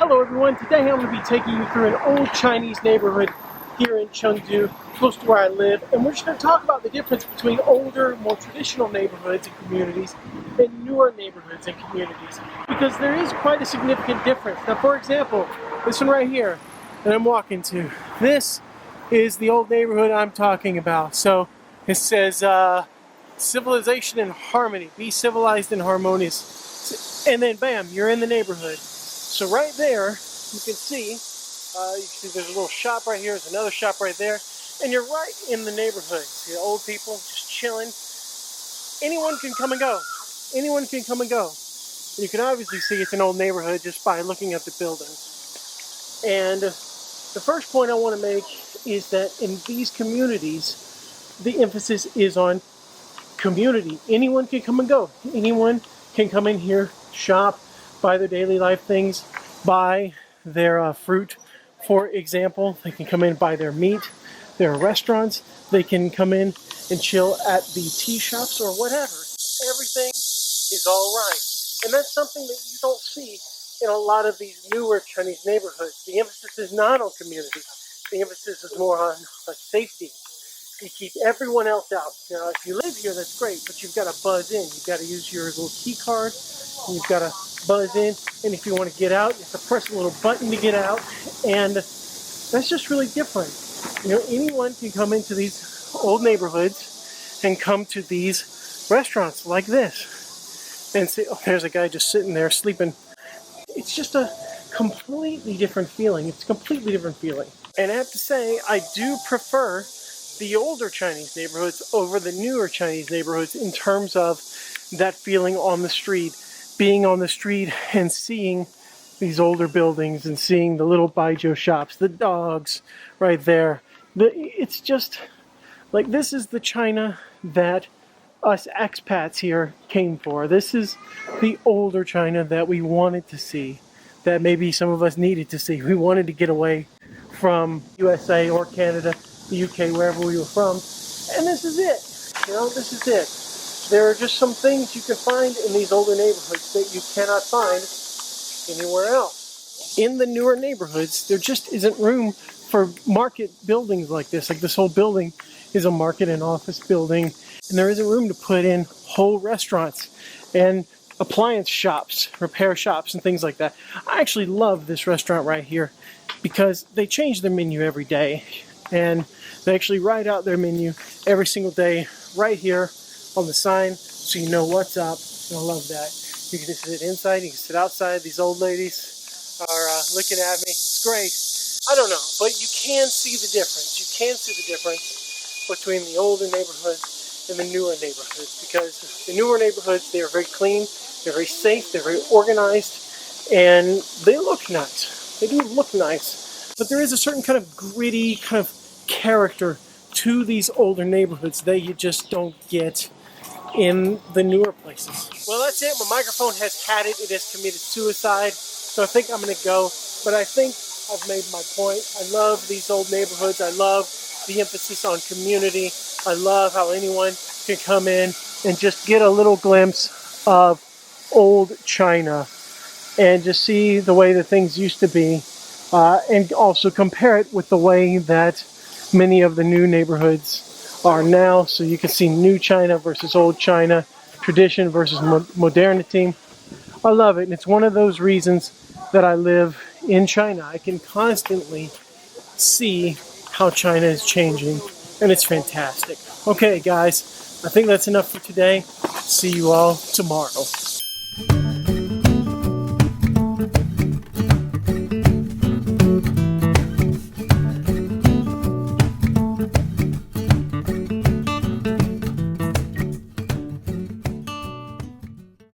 Hello everyone, today I'm going to be taking you through an old Chinese neighborhood here in Chengdu, close to where I live, and we're just going to talk about the difference between older, more traditional neighborhoods and communities and newer neighborhoods and communities, because there is quite a significant difference. Now for example, this one right here that I'm walking to, this is the old neighborhood I'm talking about. So it says civilization and harmony, be civilized and harmonious, and then bam, you're in the neighborhood. So right there, you can see there's a little shop right here, there's another shop right there, and you're right in the neighborhood. See old people just chilling. Anyone can come and go. Anyone can come and go. And you can obviously see it's an old neighborhood just by looking at the buildings. And the first point I want to make is that in these communities, the emphasis is on community. Anyone can come and go. Anyone can come in here, shop, buy their daily life things, buy their fruit, for example. They can come in and buy their meat. There are restaurants. They can come in and chill at the tea shops or whatever. Everything is all right. And that's something that you don't see in a lot of these newer Chinese neighborhoods. The emphasis is not on community. The emphasis is more on safety. You keep everyone else out. Now, if you live here, that's great, but you've got to buzz in. You've got to use your little key card. You've got to buzz in, and if you want to get out, you have to press a little button to get out, and that's just really different. You know, anyone can come into these old neighborhoods and come to these restaurants like this and say, oh, there's a guy just sitting there sleeping. It's just a completely different feeling. It's a completely different feeling. And I have to say, I do prefer the older Chinese neighborhoods over the newer Chinese neighborhoods in terms of that feeling on the street. Being on the street and seeing these older buildings and seeing the little baijiu shops, the dogs right there. It's just like, this is the China that us expats here came for. This is the older China that we wanted to see, that maybe some of us needed to see. We wanted to get away from USA or Canada, the UK, wherever we were from. And this is it. You know, this is it. There are just some things you can find in these older neighborhoods that you cannot find anywhere else. In the newer neighborhoods, there just isn't room for market buildings like this. Like, this whole building is a market and office building, and there isn't room to put in whole restaurants and appliance shops, repair shops, and things like that. I actually love this restaurant right here because they change their menu every day, and they actually write out their menu every single day right here on the sign, so you know what's up. And I love that. You can just sit inside, you can sit outside. These old ladies are looking at me. It's great. I don't know, but you can see the difference. You can see the difference between the older neighborhoods and the newer neighborhoods, because the newer neighborhoods, they are very clean, they're very safe, they're very organized, and they look nice. They do look nice, but there is a certain kind of gritty kind of character to these older neighborhoods that you just don't get in the newer places. Well, that's it. My microphone has had it. It has committed suicide. So I think I'm going to go. But I think I've made my point. I love these old neighborhoods. I love the emphasis on community. I love how anyone can come in and just get a little glimpse of old China and just see the way that things used to be, and also compare it with the way that many of the new neighborhoods are now, so you can see new China versus old China, tradition versus modernity. I love it, and it's one of those reasons that I live in China. I can constantly see how China is changing, and it's fantastic. Okay, guys, I think that's enough for today. See you all tomorrow.